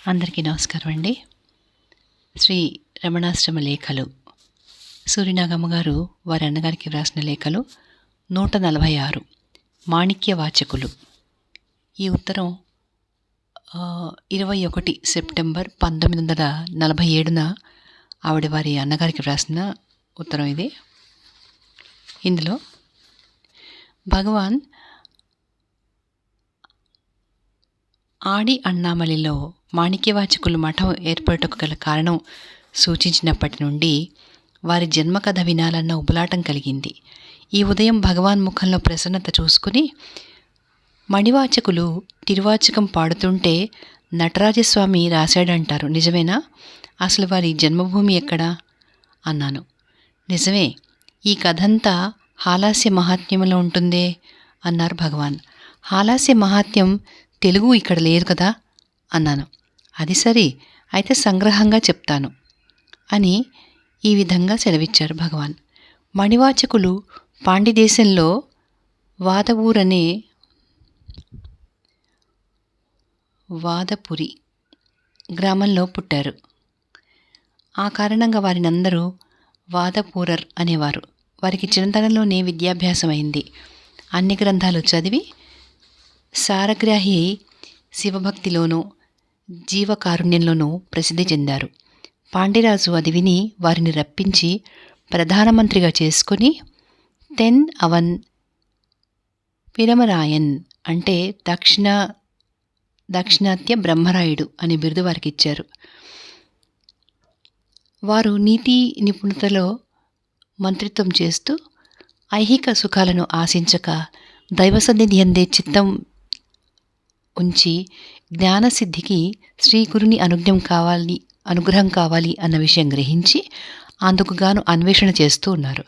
అందరికీ నమస్కారం అండి. శ్రీ రమణాశ్రమ లేఖలు సూర్యనాగమ్మ గారు వారి అన్నగారికి వ్రాసిన లేఖలు 146 మాణిక్య వాచకులు. ఈ ఉత్తరం 21 సెప్టెంబర్ 1947న ఆవిడ వారి అన్నగారికి వ్రాసిన ఉత్తరం ఇది. ఇందులో భగవాన్ ఆడి అన్నామలిలో మాణిక్యవాచకులు మఠం ఏర్పడటకు గల కారణం సూచించినప్పటి నుండి వారి జన్మకథ వినాలన్న ఉబలాటం కలిగింది. ఈ ఉదయం భగవాన్ ముఖంలో ప్రసన్నత చూసుకుని, మణివాచకులు తిరువాచకం పాడుతుంటే నటరాజస్వామి రాశాడంటారు, నిజమేనా? అసలు వారి జన్మభూమి ఎక్కడా అన్నాను. నిజమే, ఈ కథంతా హాలాస్య మహాత్మ్యంలో ఉంటుందే అన్నారు భగవాన్. హాలాస్య మహాత్మ్యం తెలుగు ఇక్కడ లేదు కదా అన్నాను. అది సరి, అయితే సంగ్రహంగా చెప్తాను అని ఈ విధంగా సెలవిచ్చారు భగవాన్. మణివాచకులు పాండిదేశంలో వాదవూరనే వాదపురి గ్రామంలో పుట్టారు. ఆ కారణంగా వారిని అందరూ వాదపూరర్ అనేవారు. వారికి చిన్నతనంలోనే విద్యాభ్యాసం అయింది. అన్ని గ్రంథాలు చదివి సారగ్రాహి శివభక్తిలోనూ జీవకారుణ్యంలోనూ ప్రసిద్ధి చెందారు. పాండ్యరాజు అది విని వారిని రప్పించి ప్రధానమంత్రిగా చేసుకుని తెన్ అవన్ పిరమరాయన్ అంటే దక్షిణాత్య బ్రహ్మరాయుడు అని బిరుదు వారికి ఇచ్చారు. వారు నీతి నిపుణతలో మంత్రిత్వం చేస్తూ ఐహిక సుఖాలను ఆశించక దైవసన్నిధి అందే చిత్తం ఉంచి జ్ఞానసిద్ధికి శ్రీగురుని అనుగ్రహం కావాలి అన్న విషయం గ్రహించి అందుకుగాను అన్వేషణ చేస్తూ ఉన్నారు.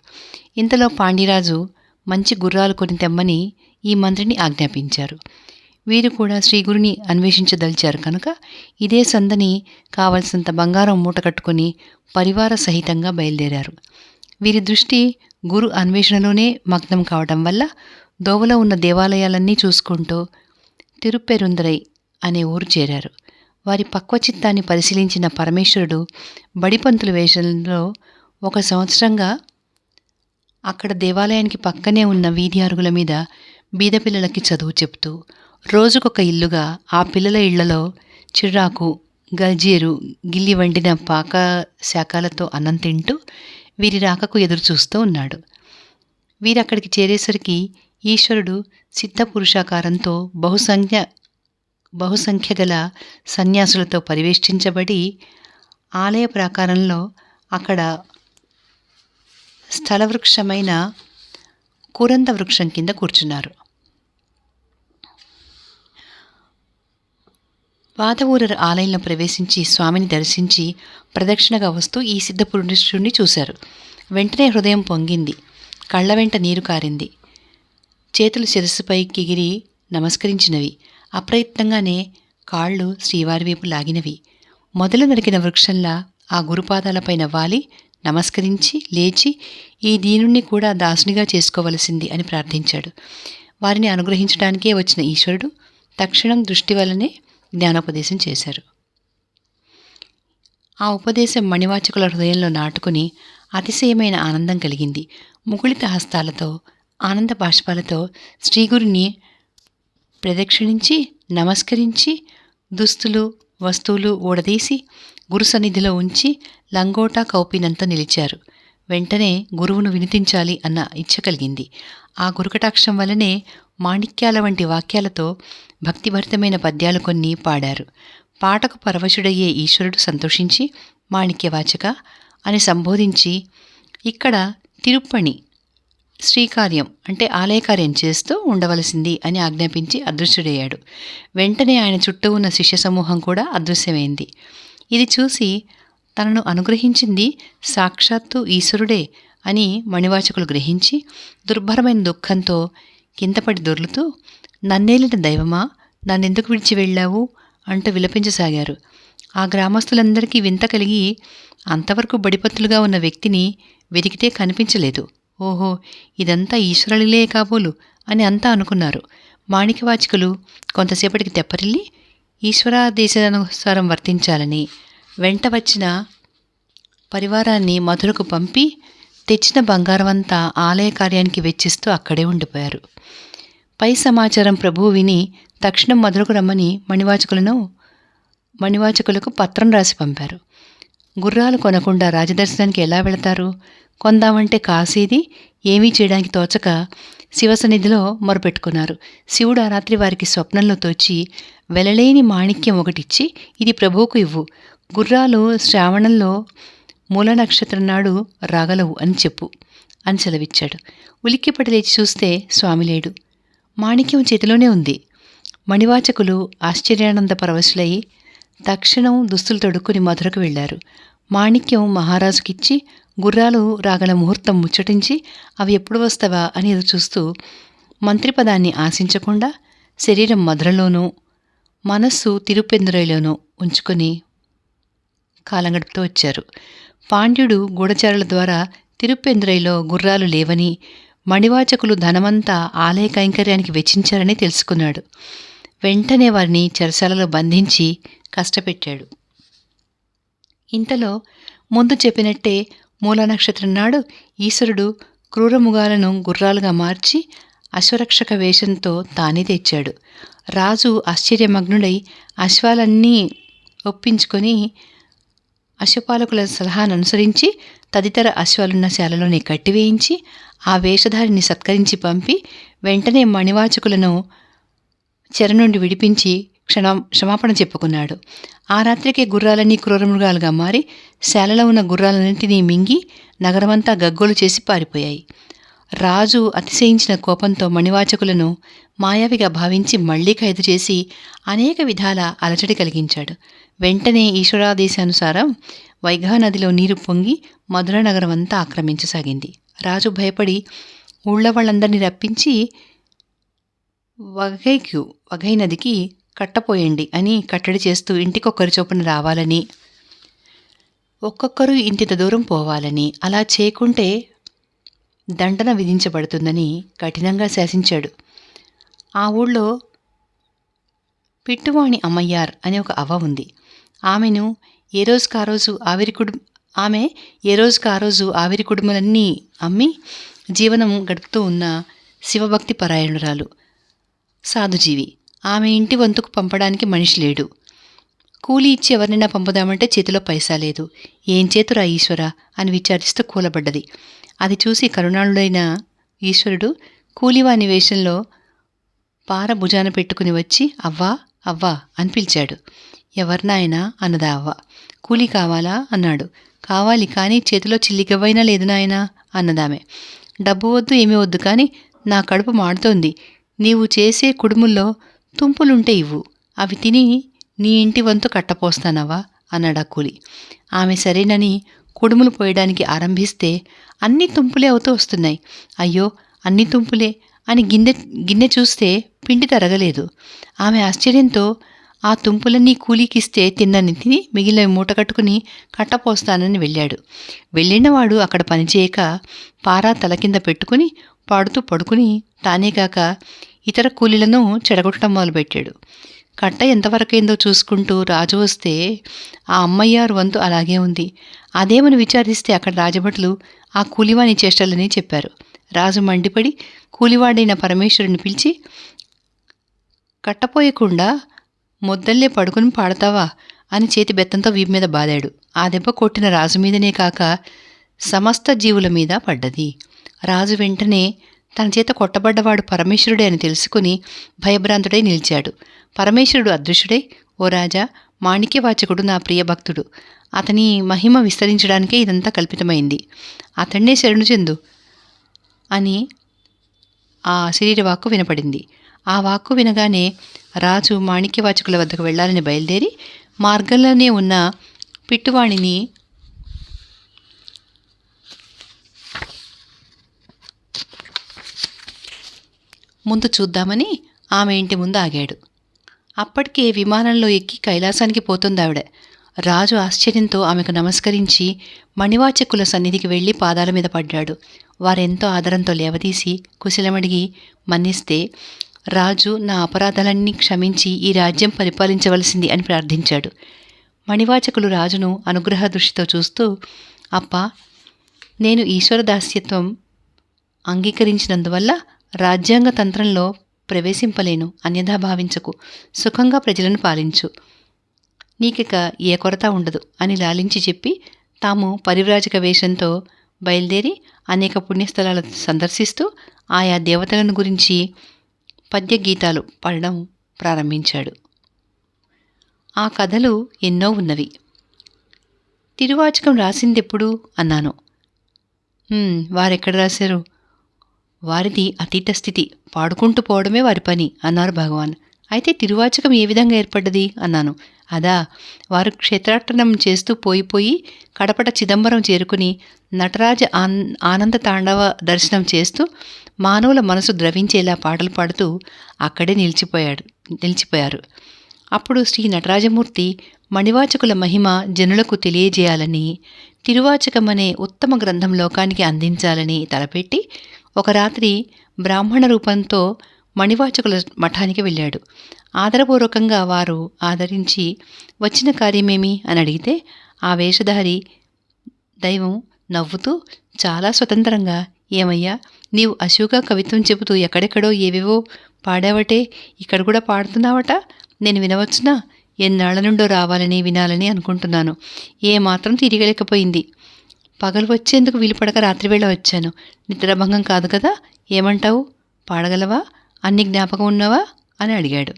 ఇంతలో పాండ్యరాజు మంచి గుర్రాలు కొని తెమ్మని ఈ మంత్రిని ఆజ్ఞాపించారు. వీరు కూడా శ్రీగురుని అన్వేషించదలిచారు కనుక ఇదే సందని కావలసినంత బంగారం మూట కట్టుకుని పరివార సహితంగా బయలుదేరారు. వీరి దృష్టి గురు అన్వేషణలోనే మగ్నం కావటం వల్ల దోవలో ఉన్న దేవాలయాలన్నీ చూసుకుంటూ తిరుప్పెరుందరై అనే ఊరు చేరారు. వారి పక్వచిత్తాన్ని పరిశీలించిన పరమేశ్వరుడు బడిపంతుల వేషంలో 1 సంవత్సరంగా అక్కడ దేవాలయానికి పక్కనే ఉన్న వీధి అరుగుల మీద బీదపిల్లలకి చదువు చెప్తూ రోజుకొక ఇల్లుగా ఆ పిల్లల ఇళ్లలో చిర్రాకు, గల్జీరు, గిల్లి వండిన పాక శాఖలతో అన్నం తింటూ వీరి రాకకు ఎదురు చూస్తూ ఉన్నాడు. వీరక్కడికి చేరేసరికి ఈశ్వరుడు సిద్ధపురుషాకారంతో బహుసంఖ్య గల సన్యాసులతో పరివేష్టించబడి ఆలయ ప్రాకారంలో అక్కడ స్థలవృక్షమైన కురంద వృక్షం కింద కూర్చున్నారు. వాదవూరర్ ఆలయంలో ప్రవేశించి స్వామిని దర్శించి ప్రదక్షిణగా వస్తూ ఈ సిద్ధపురుషుడిని చూశారు. వెంటనే హృదయం పొంగింది, కళ్ళ వెంట నీరు కారింది. చేతులు శిరస్సుపైకిగిరి నమస్కరించినవి. అప్రయత్నంగానే కాళ్ళు శ్రీవారి వైపు లాగినవి. మొదలు నరికిన వృక్షంలా ఆ గురుపాదాలపైన వాలి నమస్కరించి లేచి ఈ దీనుణ్ణి కూడా దాసునిగా చేసుకోవలసింది అని ప్రార్థించాడు. వారిని అనుగ్రహించడానికే వచ్చిన ఈశ్వరుడు తక్షణం దృష్టి వల్లనే జ్ఞానోపదేశం చేశారు. ఆ ఉపదేశం మణివాచకుల హృదయంలో నాటుకుని అతిశయమైన ఆనందం కలిగింది. ముకుళిత హస్తాలతో ఆనంద బాష్పాలతో శ్రీగురిని ప్రదక్షిణించి నమస్కరించి దుస్తులు వస్తువులు ఊడదీసి గురు సన్నిధిలో ఉంచి లంగోటా కౌపినంత నిలిచారు. వెంటనే గురువును వినిపించాలి అన్న ఇచ్చ కలిగింది. ఆ గురుకటాక్షం వల్లనే మాణిక్యాల వంటి వాక్యాలతో భక్తిభరితమైన పద్యాలు కొన్ని పాడారు. పాటకు పరవశుడయ్యే ఈశ్వరుడు సంతోషించి మాణిక్యవాచక అని సంబోధించి ఇక్కడ తిరుప్పణి శ్రీకార్యం అంటే ఆలయకార్యం చేస్తూ ఉండవలసింది అని ఆజ్ఞాపించి అదృశ్యుడయ్యాడు. వెంటనే ఆయన చుట్టూ ఉన్న శిష్య సమూహం కూడా అదృశ్యమైంది. ఇది చూసి తనను అనుగ్రహించింది సాక్షాత్తు ఈశ్వరుడే అని మణివాచకులు గ్రహించి దుర్భరమైన దుఃఖంతో కిందపడి దొర్లుతూ, నన్నేలిన దైవమా, నన్నెందుకు విడిచి వెళ్ళావు అంటూ విలపించసాగారు. ఆ గ్రామస్తులందరికీ వింత కలిగి అంతవరకు బడిపత్తులుగా ఉన్న వ్యక్తిని వెతికితే కనిపించలేదు. ఓహో, ఇదంతా ఈశ్వరులే కాబోలు అని అంతా అనుకున్నారు. మాణిక్యవాచకులు కొంతసేపటికి తెప్పరిల్లి ఈశ్వరాదేశానుసారం వర్తించాలని వెంట వచ్చిన పరివారాన్ని మధురకు పంపి తెచ్చిన బంగారమంతా ఆలయ కార్యానికి వెచ్చిస్తూ అక్కడే ఉండిపోయారు. పై సమాచారం ప్రభువు విని తక్షణం మధురకు రమ్మని మణివాచకులకు పత్రం రాసి పంపారు. గుర్రాలు కొనకుండా రాజదర్శనానికి ఎలా వెళతారు? కొందామంటే కాసేది ఏమీ చేయడానికి తోచక శివసన్నిధిలో మొరపెట్టుకున్నారు. శివుడు ఆ రాత్రి వారికి స్వప్నంలో తోచి వెలలేని మాణిక్యం ఒకటిచ్చి, ఇది ప్రభువుకు ఇవ్వు, గుర్రాలు శ్రావణంలో మూల నక్షత్రం నాడు రాగలవు అని చెప్పు అని సెలవిచ్చాడు. ఉలిక్కిపడి లేచి చూస్తే స్వామి లేడు. మాణిక్యం చేతిలోనే ఉంది. మణివాచకులు ఆశ్చర్యానంద పరవశులై తక్షణం దుస్తులు తొడుక్కుని మధురకు వెళ్లారు. మాణిక్యం మహారాజుకిచ్చి గుర్రాలు రాగల ముహూర్తం ముచ్చటించి అవి ఎప్పుడు వస్తావా అని ఎదురు చూస్తూ మంత్రిపదాన్ని ఆశించకుండా శరీరం మధురలోనూ మనస్సు తిరుపెందురైలోనూ ఉంచుకొని కాలం గడుపుతూ వచ్చారు. పాండ్యుడు గూఢచారుల ద్వారా తిరుపెందురైలో గుర్రాలు లేవని, మణివాచకులు ధనమంతా ఆలయ కైంకర్యానికి వెచ్చించారని తెలుసుకున్నాడు. వెంటనే వారిని చెరసాలలో బంధించి కష్టపెట్టాడు. ఇంతలో ముందు చెప్పినట్టే మూల నక్షత్రం నాడు ఈశ్వరుడు క్రూరముగాలను గుర్రాలుగా మార్చి అశ్వరక్షక వేషంతో తానే తెచ్చాడు. రాజు ఆశ్చర్యమగ్నుడై అశ్వాలన్నీ ఒప్పించుకొని అశ్వపాలకుల సలహాను అనుసరించి తదితర అశ్వాలున్న శాలలోనే కట్టివేయించి ఆ వేషధారిని సత్కరించి పంపి వెంటనే మణివాచకులను చెర నుండి విడిపించి క్షమాపణ చెప్పుకున్నాడు. ఆ రాత్రికే గుర్రాలన్నీ క్రూరమృగాలుగా మారి శాలలో ఉన్న గుర్రాలన్నింటినీ మింగి నగరమంతా గగ్గోలు చేసి పారిపోయాయి. రాజు అతిశయించిన కోపంతో మణివాచకులను మాయావిగా భావించి మళ్లీ ఖైదు చేసి అనేక విధాల అలజడి కలిగించాడు. వెంటనే ఈశ్వరాదేశానుసారం వైఘానదిలో నీరు పొంగి మధుర నగరమంతా ఆక్రమించసాగింది. రాజు భయపడి ఊళ్ళో వాళ్ళందరినీ రప్పించి వఘై నదికి కట్టపోయండి అని కట్టడి చేస్తూ ఇంటికొక్కరి చొప్పున రావాలని, ఒక్కొక్కరు ఇంతింత దూరం పోవాలని, అలా చేయకుంటే దండన విధించబడుతుందని కఠినంగా శాసించాడు. ఆ ఊళ్ళో పిట్టువాణి అమ్మయ్యార్ అనే ఒక అవ్వ ఉంది. ఆమె ఏ రోజుకా రోజు ఆవిరి కుడుములన్నీ అమ్మి జీవనం గడుపుతూ ఉన్న శివభక్తి పరాయణురాలు, సాధుజీవి. ఆమె ఇంటి వంతుకు పంపడానికి మనిషి లేడు. కూలి ఇచ్చి ఎవరినైనా పంపుదామంటే చేతిలో పైసా లేదు. ఏం చేతురా ఈశ్వరా అని విచారిస్తూ కూలబడ్డది. అది చూసి కరుణాళుడైన ఈశ్వరుడు కూలివాని వేషంలో పార భుజాన పెట్టుకుని వచ్చి అవ్వా అవ్వా అని పిలిచాడు. ఎవర్నాయనా అన్నదా అవ్వ. కూలి కావాలా అన్నాడు. కావాలి, కానీ చేతిలో చిల్లిగవ్వైనా లేదు నాయనా అన్నదామె. డబ్బు వద్దు, ఏమీ వద్దు, కానీ నా కడుపు మాడుతోంది. నీవు చేసే కుడుముల్లో తుంపులుంటే ఇవ్వు, అవి తిని నీ ఇంటి వంతు కట్టపోస్తానవా అన్నాడా కూలి. ఆమె సరేనని కుడుములు పోయడానికి ఆరంభిస్తే అన్ని తుంపులే అవుతూ వస్తున్నాయి. అయ్యో, అన్ని తుంపులే అని గిన్నె చూస్తే పిండి తరగలేదు. ఆమె ఆశ్చర్యంతో ఆ తుంపులన్నీ కూలీకిస్తే తిన్నని తిని మిగిలిన మూట కట్టుకుని కట్టపోస్తానని వెళ్ళాడు. వెళ్ళినవాడు అక్కడ పనిచేయక పారా తల కింద పెట్టుకుని పాడుతూ పడుకుని తానేగాక ఇతర కూలీలను చెడగొట్టడం మొదలుపెట్టాడు. కట్ట ఎంతవరకైందో చూసుకుంటూ రాజు వస్తే ఆ అమ్మయ్యారు వంతు అలాగే ఉంది. అదేమని విచారిస్తే అక్కడ రాజభటులు ఆ కూలివాని చేష్టలని చెప్పారు. రాజు మండిపడి కూలివాడైన పరమేశ్వరుని పిలిచి, కట్టపోయకుండా మొద్దల్లే పడుకుని పాడతావా అని చేతి బెత్తంతో వీపు మీద బాదాడు. ఆ దెబ్బ కొట్టిన రాజు మీదనే కాక సమస్త జీవుల మీద పడ్డది. రాజు వెంటనే తన చేత కొట్టబడ్డవాడు పరమేశ్వరుడే అని తెలుసుకుని భయభ్రాంతుడై నిలిచాడు. పరమేశ్వరుడు అదృశ్యుడై, ఓ రాజా, మాణిక్యవాచకుడు నా ప్రియభక్తుడు. అతని మహిమ విస్తరించడానికే ఇదంతా కల్పితమైంది. అతన్నే శరణు చెందు అని ఆ శరీరవాక్కు వినపడింది. ఆ వాక్కు వినగానే రాజు మాణిక్యవాచకుల వద్దకు వెళ్లాలని బయలుదేరి మార్గంలోనే ఉన్న పిట్టువాణిని ముందు చూద్దామని ఆమె ఇంటి ముందు ఆగాడు. అప్పటికే విమానంలో ఎక్కి కైలాసానికి పోతుందావిడ. రాజు ఆశ్చర్యంతో ఆమెకు నమస్కరించి మణివాచకుల సన్నిధికి వెళ్లి పాదాల మీద పడ్డాడు. వారెంతో ఆదరంతో లేవదీసి కుశలమడిగి మన్నిస్తే రాజు నా అపరాధాలన్నీ క్షమించి ఈ రాజ్యం పరిపాలించవలసింది అని ప్రార్థించాడు. మణివాచకులు రాజును అనుగ్రహ దృష్టితో చూస్తూ, అప్పా, నేను ఈశ్వర దాస్యత్వం అంగీకరించినందువల్ల రాజ్యాంగ తంత్రంలో ప్రవేశింపలేను, అన్యథా భావించకు, సుఖంగా ప్రజలను పాలించు, నీకిక ఏ కొరత ఉండదు అని లాలించి చెప్పి తాము పరివ్రాజక వేషంతో బయలుదేరి అనేక పుణ్యస్థలాలు సందర్శిస్తూ ఆయా దేవతలను గురించి పద్యగీతాలు పాడడం ప్రారంభించాడు. ఆ కథలు ఎన్నో ఉన్నవి. తిరువాచకం రాసిందెప్పుడు అన్నాను. వారెక్కడ రాశారు? వారిది అతీత స్థితి, పాడుకుంటూ పోవడమే వారి పని అన్నారు భగవాన్. అయితే తిరువాచకం ఏ విధంగా ఏర్పడ్డది అన్నాను. అదా, వారు క్షేత్రాటనం చేస్తూ పోయి కడపట చిదంబరం చేరుకుని నటరాజ ఆనంద తాండవ దర్శనం చేస్తూ మానవుల మనసు ద్రవించేలా పాటలు పాడుతూ అక్కడే నిలిచిపోయారు. అప్పుడు శ్రీ నటరాజమూర్తి మణివాచకుల మహిమ జనులకు తెలియజేయాలని, తిరువాచకమనే ఉత్తమ గ్రంథం లోకానికి అందించాలని తలపెట్టి ఒక రాత్రి బ్రాహ్మణ రూపంతో మణివాచకుల మఠానికి వెళ్ళాడు. ఆదరపూర్వకంగా వారు ఆదరించి వచ్చిన కార్యమేమి అని అడిగితే ఆ వేషధారి దైవం నవ్వుతూ చాలా స్వతంత్రంగా, ఏమయ్యా, నీవు అశువుగా కవిత్వం చెబుతూ ఎక్కడెక్కడో ఏవేవో పాడావటే, ఇక్కడ కూడా పాడుతున్నావట, నేను వినవచ్చునా? ఎన్నాళ్ల నుండో రావాలని వినాలని అనుకుంటున్నాను. ఏమాత్రం తిరగలేకపోయింది. పగలు వచ్చేందుకు వీలుపడక రాత్రివేళ వచ్చాను. నిద్రాభంగం కాదు కదా? ఏమంటావు? పాడగలవా? అన్ని జ్ఞాపకం ఉన్నవా అని అడిగాడు.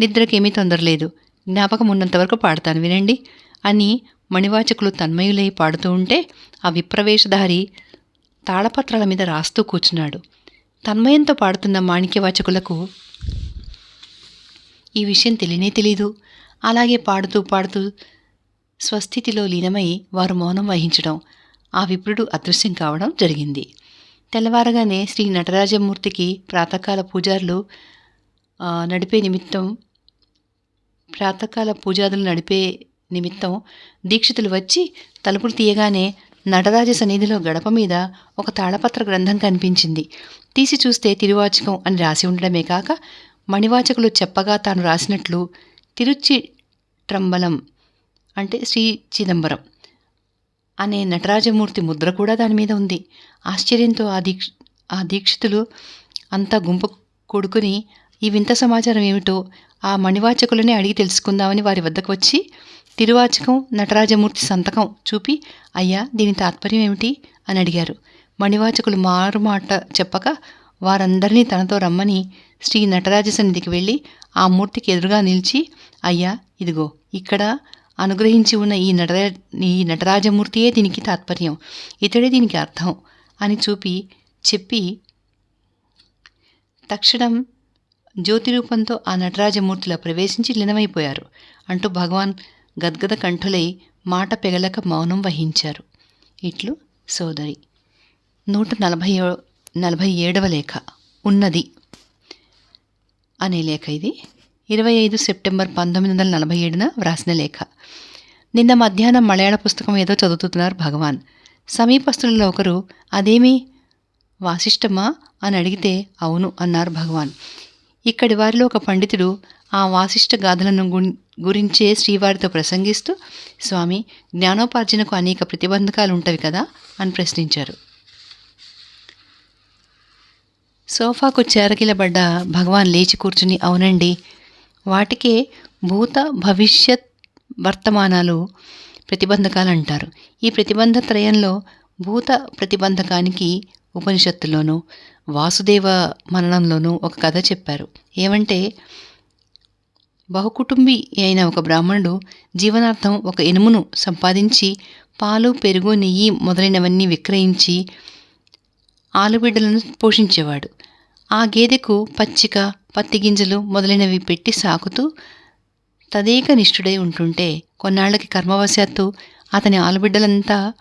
నిద్రకేమీ తొందరలేదు, జ్ఞాపకం ఉన్నంతవరకు పాడతాను వినండి అని మణివాచకులు తన్మయులై పాడుతూ ఉంటే ఆ విప్రవేశధారి తాళపత్రాల మీద రాస్తూ కూర్చున్నాడు. తన్మయంతో పాడుతున్న మాణిక్యవాచకులకు ఈ విషయం తెలీదు. అలాగే పాడుతూ స్వస్థితిలో లీనమై వారు మౌనం వహించడం, ఆ విప్రుడు అదృశ్యం కావడం జరిగింది. తెల్లవారగానే శ్రీ నటరాజమూర్తికి ప్రాతకాల పూజాదులు నడిపే నిమిత్తం దీక్షితులు వచ్చి తలుపులు తీయగానే నటరాజ సన్నిధిలో గడప మీద ఒక తాళపత్ర గ్రంథం కనిపించింది. తీసి చూస్తే తిరువాచకం అని రాసి ఉండడమే కాక మణివాచకులు చెప్పగా తాను రాసినట్లు తిరుచిట్రంబలం అంటే శ్రీ చిదంబరం అనే నటరాజమూర్తి ముద్ర కూడా దాని మీద ఉంది. ఆశ్చర్యంతో ఆ దీక్షితులు అంతా గుంపు కూడుకుని ఈ వింత సమాచారం ఏమిటో ఆ మణివాచకులనే అడిగి తెలుసుకుందామని వారి వద్దకు వచ్చి తిరువాచకం నటరాజమూర్తి సంతకం చూపి, అయ్యా, దీని తాత్పర్యం ఏమిటి అని అడిగారు. మణివాచకులు మారుమాట చెప్పక వారందరినీ తనతో రమ్మని శ్రీ నటరాజ సన్నిధికి వెళ్ళి ఆ మూర్తికి ఎదురుగా నిలిచి, అయ్యా, ఇదిగో ఇక్కడ అనుగ్రహించి ఉన్న ఈ నటరాజమూర్తియే దీనికి తాత్పర్యం, ఇతడే దీనికి అర్థం అని చెప్పి తక్షణం జ్యోతిరూపంతో ఆ నటరాజమూర్తిలో ప్రవేశించి లీనమైపోయారు అంటూ భగవాన్ గద్గద కంఠులై మాట పెగలక మౌనం వహించారు. ఇట్లు సోదరి. 147వ లేఖ ఉన్నది అనే లేఖ ఇది. 25 సెప్టెంబర్ 1947 వ్రాసిన లేఖ. నిన్న మధ్యాహ్నం మలయాళ పుస్తకం ఏదో చదువుతున్నారు భగవాన్. సమీపస్తులలో ఒకరు, అదేమి వాసిష్టమా అని అడిగితే అవును అన్నారు భగవాన్. ఇక్కడి వారిలో ఒక పండితుడు ఆ వాసిష్ఠ గాథలను గురించే శ్రీవారితో ప్రసంగిస్తూ, స్వామి, జ్ఞానోపార్జనకు అనేక ప్రతిబంధకాలు ఉంటవి కదా అని ప్రశ్నించారు. సోఫాకు చేరకిలబడ్డ భగవాన్ లేచి కూర్చుని, అవునండి, వాటికే భూత భవిష్యత్ వర్తమానాలు ప్రతిబంధకాలు అంటారు. ఈ ప్రతిబంధ త్రయంలో భూత ప్రతిబంధకానికి ఉపనిషత్తులోనూ వాసుదేవ మననంలోనూ ఒక కథ చెప్పారు. ఏమంటే, బహుకుటుంబి అయిన ఒక బ్రాహ్మణుడు జీవనార్థం ఒక ఎనుమును సంపాదించి పాలు, పెరుగు, నెయ్యి మొదలైనవన్నీ విక్రయించి ఆలుబిడ్డలను పోషించేవాడు. ఆ గేదెకు పచ్చిక, పత్తి గింజలు మొదలైనవి పెట్టి సాకుతూ తదేక నిష్ఠుడై ఉంటుంటే కొన్నాళ్లకి కర్మవశాత్తు అతని ఆలుబిడ్డలంతా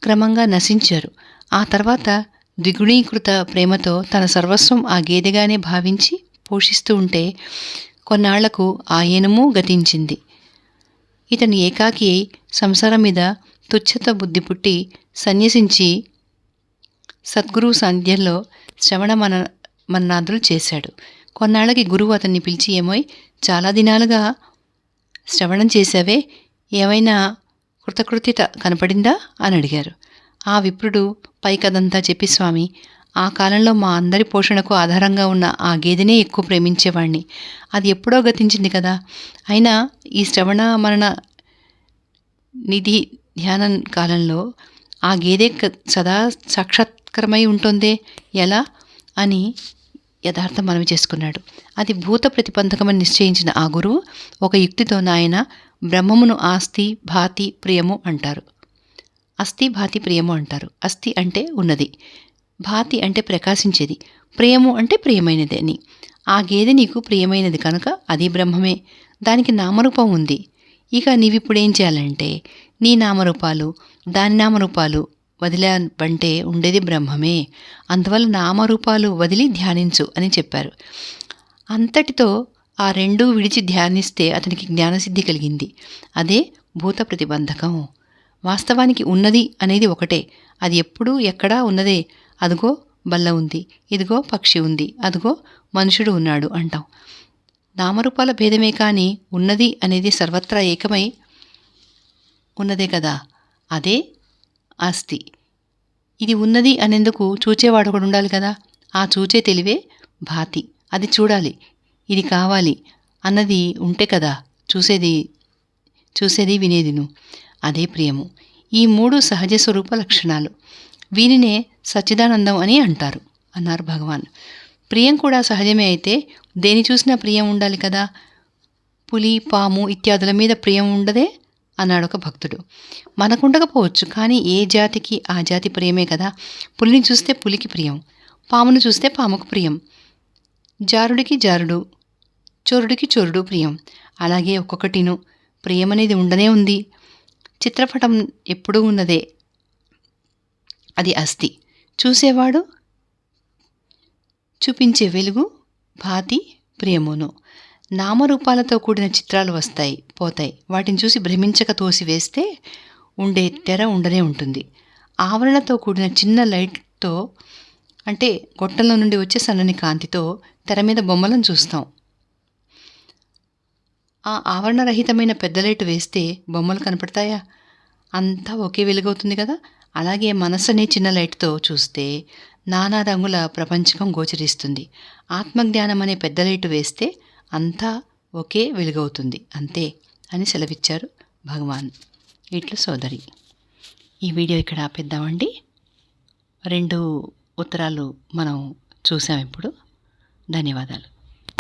క్రమంగా నశించారు. ఆ తర్వాత ద్విగుణీకృత ప్రేమతో తన సర్వస్వం ఆ గేదెగానే భావించి పోషిస్తూ ఉంటే కొన్నాళ్లకు ఆ ఏనుము గతించింది. ఇతను ఏకాకి అయి సంసారం మీద తుచ్చత బుద్ధి పుట్టి సన్యసించి సద్గురువు సాన్నిధ్యంలో శ్రవణ మన్నాదులు చేశాడు. కొన్నాళ్ళకి గురువు అతన్ని పిలిచి, ఏమోయ్ చాలా దినాలుగా శ్రవణం చేశావే, ఏమైనా కృతకృత్యత కనపడిందా అని అడిగారు. ఆ విప్రుడు పైకదంతా చెప్పి, స్వామి, ఆ కాలంలో మా అందరి పోషణకు ఆధారంగా ఉన్న ఆ గేదెనే ఎక్కువ ప్రేమించేవాణ్ణి. అది ఎప్పుడో గతించింది కదా. అయినా ఈ శ్రవణ మరణ నిధి ధ్యానం కాలంలో ఆ గేదె సదా సాక్షాత్కరమై ఉంటుందే ఎలా అని యథార్థం మనవి చేసుకున్నాడు. అది భూత ప్రతిబంధకమని నిశ్చయించిన ఆ గురువు ఒక యుక్తితో, నాయన, బ్రహ్మమును ఆస్తి, భాతి, ప్రియము అంటారు. అస్థి, భాతి, ప్రియము అంటారు. అస్థి అంటే ఉన్నది, భాతి అంటే ప్రకాశించేది, ప్రియము అంటే ప్రియమైనది అని. ఆ గేదె నీకు ప్రియమైనది కనుక అది బ్రహ్మమే. దానికి నామరూపం ఉంది. ఇక నీవిప్పుడేం చేయాలంటే నీ నామరూపాలు దాని నామరూపాలు వదిలేవంటే ఉండేది బ్రహ్మమే. అందువల్ల నామరూపాలు వదిలి ధ్యానించు అని చెప్పారు. అంతటితో ఆ రెండూ విడిచి ధ్యానిస్తే అతనికి జ్ఞానసిద్ధి కలిగింది. అదే భూత ప్రతిబంధకం. వాస్తవానికి ఉన్నది అనేది ఒకటే. అది ఎప్పుడూ ఎక్కడా ఉన్నదే. అదిగో బల్ల ఉంది, ఇదిగో పక్షి ఉంది, అదిగో మనుషుడు ఉన్నాడు అంటాం. నామరూపాల భేదమే కానీ ఉన్నది అనేది సర్వత్రా ఏకమై ఉన్నదే కదా. అదే ఆస్తి. ఇది ఉన్నది అనేందుకు చూచేవాడు ఒకడు ఉండాలి కదా. ఆ చూచే తెలివే భాతి. అది చూడాలి, ఇది కావాలి అన్నది ఉంటే కదా చూసేది వినేదిను. అదే ప్రియము. ఈ మూడు సహజ స్వరూప లక్షణాలు. వీనినే సచ్చిదానందం అని అంటారు అన్నారు భగవాన్. ప్రియం కూడా సహజమే అయితే దేని చూసినా ప్రియం ఉండాలి కదా. పులి, పాము ఇత్యాదుల మీద ప్రియం ఉండదే అన్నాడు ఒక భక్తుడు. మనకుండకపోవచ్చు, కానీ ఏ జాతికి ఆ జాతి ప్రియమే కదా. పులిని చూస్తే పులికి ప్రియం, పామును చూస్తే పాముకు ప్రియం, జారుడికి జారుడు, చోరుడికి చోరుడు ప్రియం. అలాగే ఒక్కొక్కటిను ప్రియమనేది ఉండనే ఉంది. చిత్రపటం ఎప్పుడూ ఉన్నదే, అది అస్థి. చూసేవాడు చూపించే వెలుగు భాతి, ప్రియమును. నామరూపాలతో కూడిన చిత్రాలు వస్తాయి, పోతాయి. వాటిని చూసి భ్రమించక తోసివేస్తే ఉండే తెర ఉండనే ఉంటుంది. ఆవరణతో కూడిన చిన్న లైట్తో, అంటే గొట్టంలో నుండి వచ్చే సన్నని కాంతితో తెర మీద బొమ్మలను చూస్తాం. ఆ ఆవరణరహితమైన పెద్ద లైట్ వేస్తే బొమ్మలు కనపడతాయా? అంతా ఒకే వెలుగవుతుంది కదా. అలాగే మనస్సు అనే చిన్న లైట్తో చూస్తే నానా రంగుల ప్రపంచకం గోచరిస్తుంది. ఆత్మజ్ఞానం అనే పెద్ద లైటు వేస్తే అంతా ఒకే వెలుగవుతుంది, అంతే అని సెలవిచ్చారు భగవాన్. ఇట్లు సోదరి. ఈ వీడియో ఇక్కడ ఆపేద్దామండి. 2 ఉత్తరాలు మనం చూసాం ఇప్పుడు. ధన్యవాదాలు.